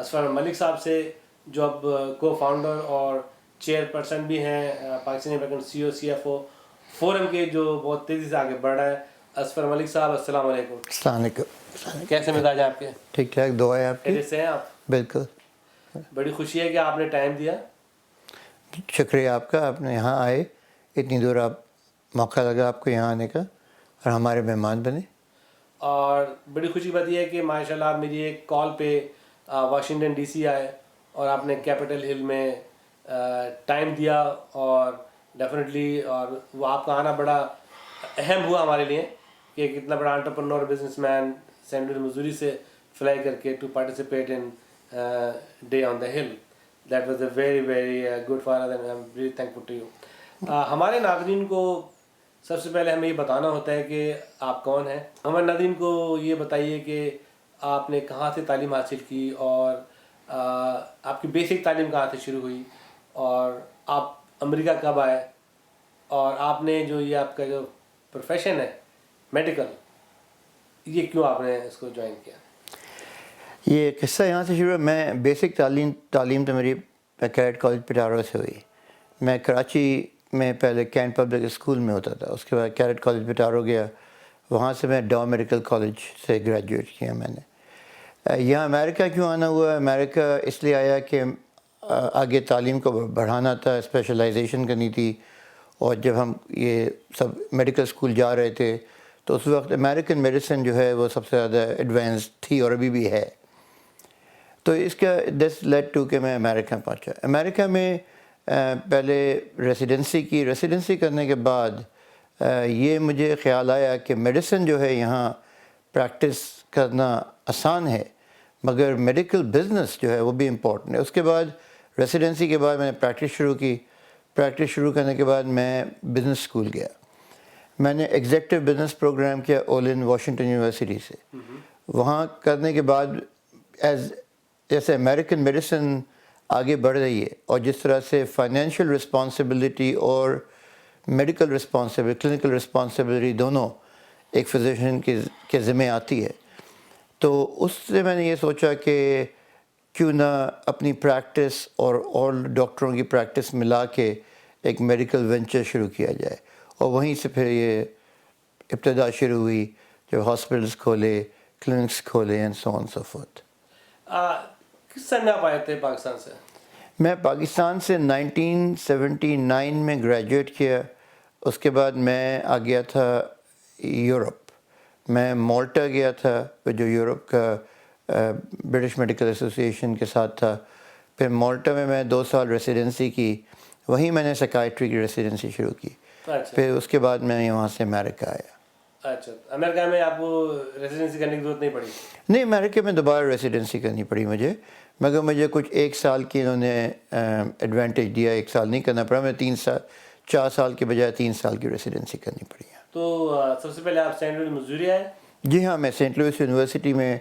اسفر ملک صاحب سے جو اب کو فاؤنڈر اور چیئر پرسن بھی ہیں پاکستانی امریکن سی او سی ایف او فورم کے، جو بہت تیزی سے آگے بڑھ رہا ہے. اسفر ملک صاحب السلام علیکم. السلام علیکم. کیسے مزاج ہیں آپ کے؟ ٹھیک ٹھاک، دعا ہے آپ کی. خیریت سے ہیں آپ؟ بالکل. بڑی خوشی ہے کہ آپ نے ٹائم دیا. شکریہ آپ کا، آپ نے یہاں آئے، اتنی دور آپ موقع لگا آپ کو یہاں آنے کا اور ہمارے مہمان بنے. اور بڑی خوشی بات یہ ہے کہ ماشاء اللہ آپ میری ایک کال پہ واشنگٹن ڈی سی آئے اور آپ نے کیپٹل ہل میں ٹائم دیا، اور ڈیفینیٹلی اور وہ آپ کا آنا بڑا اہم ہوا ہمارے لیے کہ ایک اتنا بڑا entrepreneur businessman Saint Louis Missouri سے فلائی کر کے to participate in day on the hill. That was a very very good for us and I am very thankful to you. ہمارے ناظرین کو سب سے پہلے ہمیں یہ بتانا ہوتا ہے کہ آپ کون ہیں. ہمارے ناظرین کو یہ بتائیے کہ آپ نے کہاں سے تعلیم حاصل کی، اور آپ کی بیسک تعلیم کہاں سے شروع ہوئی، اور آپ امریکہ کب آئے، اور آپ نے جو یہ آپ کا جو پروفیشن ہے میڈیکل، یہ کیوں آپ نے اس کو جوائن کیا؟ یہ قصہ یہاں سے شروع ہے. میں بیسک تعلیم تو میری کیڈٹ کالج پٹارو سے ہوئی. میں کراچی میں پہلے کینٹ پبلک اسکول میں ہوتا تھا، اس کے بعد کیڈٹ کالج پٹارو گیا، وہاں سے میں ڈاؤ میڈیکل کالج سے گریجویٹ کیا میں نے. یہاں امریکہ کیوں آنا ہوا؟ امریکہ اس لیے آیا کہ آگے تعلیم کو بڑھانا تھا، اسپیشلائزیشن کرنی تھی. اور جب ہم یہ سب میڈیکل اسکول جا رہے تھے تو اس وقت امریکن میڈیسن جو ہے وہ سب سے زیادہ ایڈوانس تھی اور ابھی بھی ہے. تو اس کا دس لیڈ ٹو کہ میں امریکہ پہنچا. امریکہ میں پہلے ریسیڈنسی کرنے کے بعد یہ مجھے خیال آیا کہ میڈیسن جو ہے یہاں پریکٹس کرنا آسان ہے، مگر میڈیکل بزنس جو ہے وہ بھی امپورٹنٹ ہے. اس کے بعد ریسیڈنسی کے بعد میں نے پریکٹس شروع کی. پریکٹس شروع کرنے کے بعد میں بزنس اسکول گیا. میں نے ایگزیکٹو بزنس پروگرام کیا اولن واشنگٹن یونیورسٹی سے. وہاں کرنے کے بعد جیسے امریکن میڈیسن آگے بڑھ رہی ہے اور جس طرح سے فائنینشیل رسپانسبلٹی اور میڈیکل رسپانسبلٹی، کلینکل رسپانسبلٹی دونوں ایک فزیشین کے ذمہ آتی ہے، تو اس سے میں نے یہ سوچا کہ کیوں نہ اپنی پریکٹس اور ڈاکٹروں کی پریکٹس ملا کے ایک میڈیکل وینچر شروع کیا جائے. اور وہیں سے پھر یہ ابتدا شروع ہوئی، جو ہاسپٹلس کھولے، کلینکس کھولے and so on so forth. کس سال میں آپ آئے تھے پاکستان سے؟ میں پاکستان سے 1979 میں گریجویٹ کیا. اس کے بعد میں آ گیا تھا یورپ. میں مالٹا گیا تھا جو یورپ کا برٹش میڈیکل ایسوسی ایشن کے ساتھ تھا. پھر مالٹا میں 2 سال ریسیڈنسی کی، وہیں میں نے سائکائٹری کی ریسیڈنسی شروع کی. پھر اس کے بعد میں وہاں سے امریکہ آیا. اچھا، امریکہ میں آپ کو ریسیڈنسی کرنے کی ضرورت نہیں پڑی؟ نہیں، امریکہ میں دوبارہ ریسیڈنسی کرنی پڑی مجھے، مگر مجھے کچھ 1 سال کی انہوں نے ایڈوانٹیج دیا. 1 سال نہیں کرنا پڑا، میں 4 سال کے بجائے 3 سال کی ریسیڈنسی کرنی پڑی. تو سب سے پہلے آپ سینٹ لوئس مسوری آئے؟ جی ہاں، میں سینٹ لوئس یونیورسٹی میں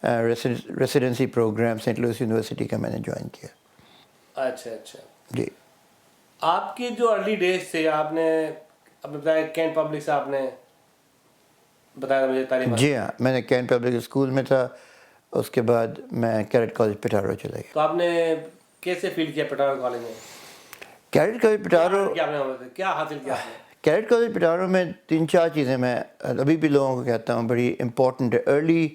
ریسیڈنسی پروگرام سینٹ لوئس یونیورسٹی کا میں نے جوائن کیا. اچھا اچھا جی. آپ کے جو ارلی ڈیز تھے، آپ نے بتایا کینٹ پبلک سے آپ نے بتایا مجھے تعلیم. جی ہاں، میں نے کینٹ پبلک اسکول میں تھا، اس کے بعد میں کیڈٹ کالج پٹارو چلا گیا. تو آپ نے کیسے فیل کیا پٹارو کالج میں؟ کیڈٹ کالج پٹارو کیا حاصل کیا آپ نے؟ کیڈٹ کالج پٹارو میں 3-4 چیزیں میں ابھی بھی لوگوں کو کہتا ہوں بڑی امپورٹنٹ ہے. ارلی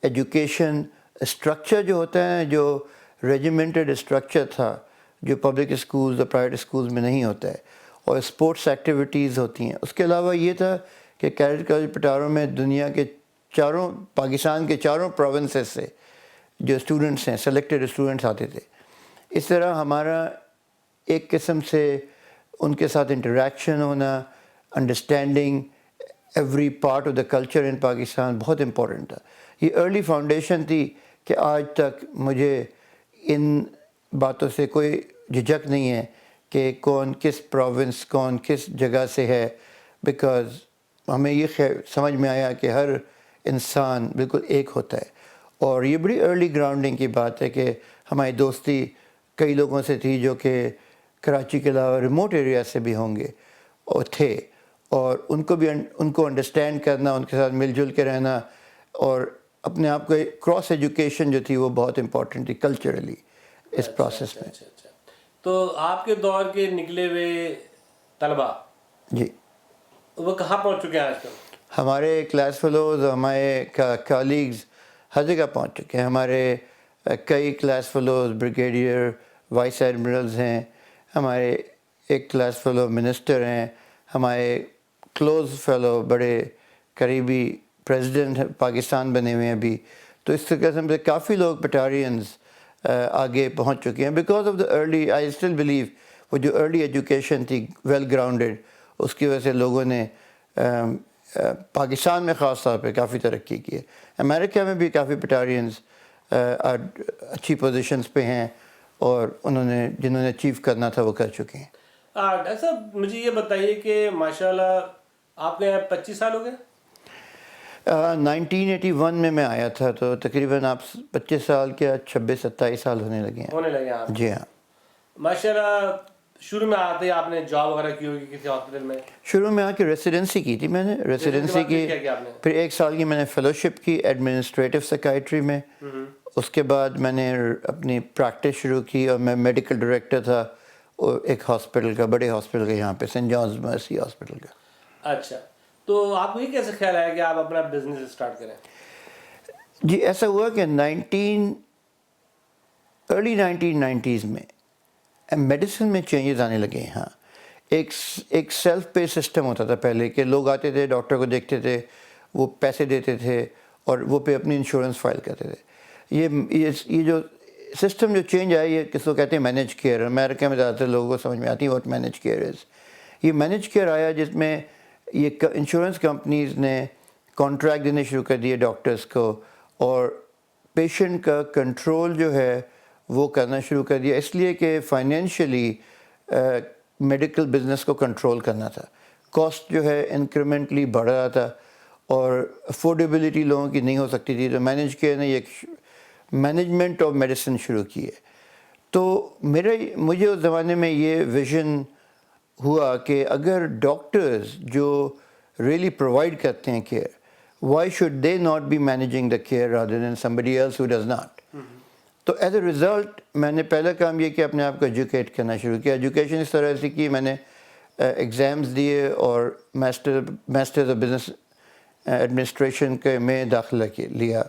ایجوکیشن اسٹرکچر جو ہوتا ہے، جو ریجیمنٹڈ اسٹرکچر تھا جو پبلک اسکولز اور پرائیویٹ اسکولز میں نہیں ہوتا ہے، اور اسپورٹس ایکٹیویٹیز ہوتی ہیں. اس کے علاوہ یہ تھا کہ کیڈٹ کالج پٹارو میں دنیا کے پاکستان کے 4 پروونسز سے جو اسٹوڈنٹس ہیں، سلیکٹڈ اسٹوڈنٹس آتے تھے. اس طرح ہمارا ایک قسم سے ان کے ساتھ انٹریکشن ہونا، understanding every part of the culture in Pakistan بہت امپورٹنٹ تھا. یہ ارلی فاؤنڈیشن تھی کہ آج تک مجھے ان باتوں سے کوئی جھجک نہیں ہے کہ کون کس پروونس، کون کس جگہ سے ہے، بیکاز ہمیں یہ سمجھ میں آیا کہ ہر انسان بالکل ایک ہوتا ہے. اور یہ بڑی ارلی گراؤنڈنگ کی بات ہے کہ ہماری دوستی کئی لوگوں سے تھی جو کہ کراچی کے علاوہ ریموٹ ایریا سے بھی ہوں گے اور تھے، اور ان کو انڈرسٹینڈ کرنا، ان کے ساتھ مل جل کے رہنا اور اپنے آپ کو کراس ایجوکیشن جو تھی وہ بہت امپورٹنٹ تھی کلچرلی اس پروسیس میں. اچھا. تو آپ کے دور کے نکلے ہوئے طلبا جی وہ کہاں پہنچ چکے ہیں آج کل؟ ہمارے کلاس فیلوز ہمارے کالیگز ہر جگہ پہنچ چکے ہیں. ہمارے کئی کلاس فیلوز بریگیڈیئر وائس ایڈمرلز ہیں, ہمارے ایک کلاس فیلو منسٹر ہیں, ہمارے کلوز فیلو بڑے قریبی پریزیڈنٹ پاکستان بنے ہوئے ہیں ابھی. تو اس قسم سے کافی لوگ پٹارینز آگے پہنچ چکے ہیں because of the early. I still believe وہ جو ارلی ایجوکیشن تھی ویل گراؤنڈیڈ, اس کی وجہ سے لوگوں نے پاکستان میں خاص طور پہ کافی ترقی کی ہے. امریکہ میں بھی کافی پٹارینز اچھی پوزیشنز پہ ہیں اور جنہوں نے اچیو کرنا تھا وہ کر چکے ہیں. ڈاکٹر صاحب مجھے یہ بتائیے کہ ماشاء اللہ آپ کے 25 سال ہو گئے؟ 1981 میں آیا تھا, تو تقریباً آپ 25 سال کیا 26-27 سال ہونے لگے ہیں. آپ؟ جی ہاں. ماشاء اللہ شروع میں آتے آپ نے جاب وغیرہ کی ہوگی کسی ہاسپٹل میں؟ شروع میں آ کے ریسیڈنسی کی تھی میں نے. ریسیڈنسی کی, پھر 1 سال کی میں نے فیلوشپ کی ایڈمنسٹریٹو سائکائٹری میں. اس کے بعد میں نے اپنی پریکٹس شروع کی اور میں میڈیکل ڈائریکٹر تھا ایک ہاسپٹل کا, بڑے ہاسپٹل کا, یہاں پہ سینٹ جانز مرسی ہاسپٹل کا. اچھا, تو آپ کو یہ کیسے خیال آیا کہ آپ اپنا بزنس اسٹارٹ کریں؟ جی ایسا ہوا کہ ارلی 1990s میں میڈیسن میں چینجز آنے لگے. ہاں, ایک سیلف پے سسٹم ہوتا تھا پہلے, کہ لوگ آتے تھے ڈاکٹر کو دیکھتے تھے, وہ پیسے دیتے تھے اور وہ پہ اپنی انشورنس فائل کرتے تھے. یہ جو سسٹم جو چینج آیا, یہ کس کو کہتے ہیں مینیج کیئر. امریکہ میں زیادہ تر لوگوں کو سمجھ میں آتی ہے واٹ مینیج کیئر از. یہ مینیج کیئر آیا جس میں یہ انشورنس کمپنیز نے کانٹریکٹ دینے شروع کر دیے ڈاکٹرز کو, اور پیشنٹ کا کنٹرول جو ہے وہ کرنا شروع کر دیا, اس لیے کہ فائنینشلی میڈیکل بزنس کو کنٹرول کرنا تھا. کاسٹ جو ہے انکریمنٹلی بڑھ رہا تھا اور افورڈیبلٹی لوگوں کی نہیں ہو سکتی تھی, تو مینیج کیئر نے ایک مینجمنٹ آف میڈیسن شروع کی ہے. تو مجھے اس زمانے میں یہ ویژن ہوا کہ اگر ڈاکٹرز جو ریئلی پرووائڈ کرتے ہیں care, why should they not be managing the care rather than somebody else who does not. تو ایز اے ریزلٹ میں نے پہلا کام یہ کہ اپنے آپ کو ایجوکیٹ کرنا شروع کیا. ایجوکیشن اس طرح سے کی, میں نے ایگزامز دیے اور ماسٹرز آف بزنس ایڈمنسٹریشن کے میں داخلہ لیا,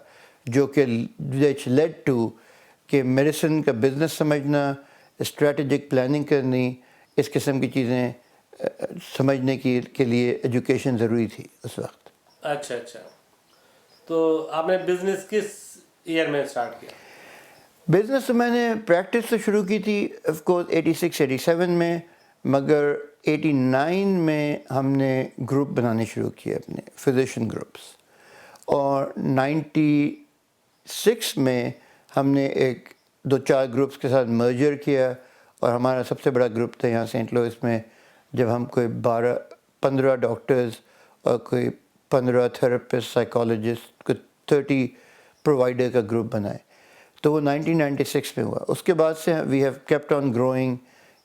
جو کہ لیڈ ٹو کہ میڈیسن کا بزنس سمجھنا, اسٹریٹجک پلاننگ کرنی, اس قسم کی چیزیں سمجھنے کے لیے ایجوکیشن ضروری تھی اس وقت. اچھا, تو آپ نے بزنس کس ایئر میں اسٹارٹ کیا؟ بزنس میں نے پریکٹس تو شروع کی تھی آف کورس 86-87 میں, مگر 89 میں ہم نے گروپ بنانے شروع کیے اپنے فزیشین گروپس, اور 96 میں ہم نے 2-4 گروپس کے ساتھ مرجر کیا, اور ہمارا سب سے بڑا گروپ تھا یہاں سینٹ لوئس میں, جب ہم کوئی 15 ڈاکٹرز اور کوئی 15 تھراپسٹ سائیکالوجسٹ, کوئی 30 پرووائڈر کا گروپ بنائے. تو وہ 1996 میں ہوا. اس کے بعد سے we have kept on growing,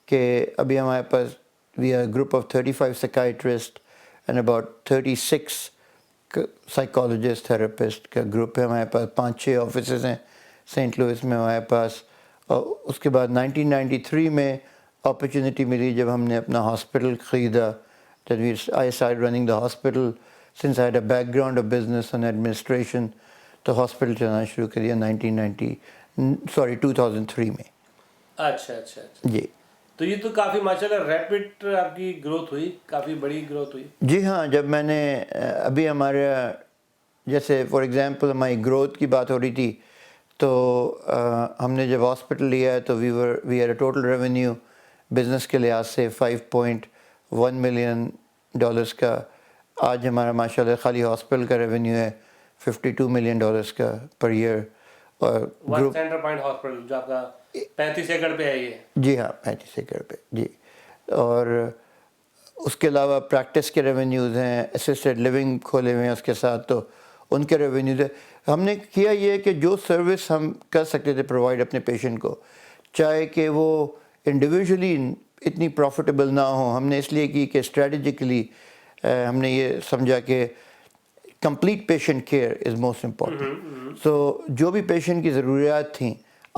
کہ ابھی ہمارے پاس we are group of 35 psychiatrist and about 36 psychologist therapist کا گروپ ہے. ہمارے پاس 5-6 آفیسز ہیں سینٹ لوئس میں ہمارے پاس. اور اس کے بعد 1993 میں اپرچونیٹی ملی جب ہم نے اپنا ہاسپٹل خریدا. I started running the hospital since I had a background of business and administration. تو ہاسپٹل چلانا شروع کر دیا 2003 میں. اچھا جی. تو یہ تو کافی ماشاءاللہ ریپڈ آپ کی گروتھ ہوئی, کافی بڑی گروتھ ہوئی. جی ہاں, جب میں نے ابھی ہمارے جیسے فار ایگزامپل ہماری گروتھ کی بات ہو رہی تھی, تو ہم نے جب ہاسپٹل لیا ہے تو we are a total revenue business کے لحاظ سے $5.1 ملین کا. آج ہمارا ماشاءاللہ خالی ہاسپٹل کا ریونیو ہے $52 ملین کا پر ایئر. اور ون سینٹر پوائنٹ ہاسپٹل جو آپ کا 35 ایکڑ پہ ہے یہ. جی ہاں 35 ایکڑ پہ جی. اور اس کے علاوہ پریکٹس کے ریونیوز ہیں, اسسٹڈ لیونگ کھولے ہوئے ہیں اس کے ساتھ, تو ان کے ریونیوز ہیں. ہم نے کیا یہ کہ جو سروس ہم کر سکتے تھے پرووائڈ اپنے پیشنٹ کو, چاہے کہ وہ انڈیویژلی اتنی پروفٹیبل نہ ہو, ہم نے اس لیے کی کہ اسٹریٹجکلی ہم نے یہ سمجھا کہ complete patient care is most important. So جو بھی پیشنٹ کی ضروریات تھیں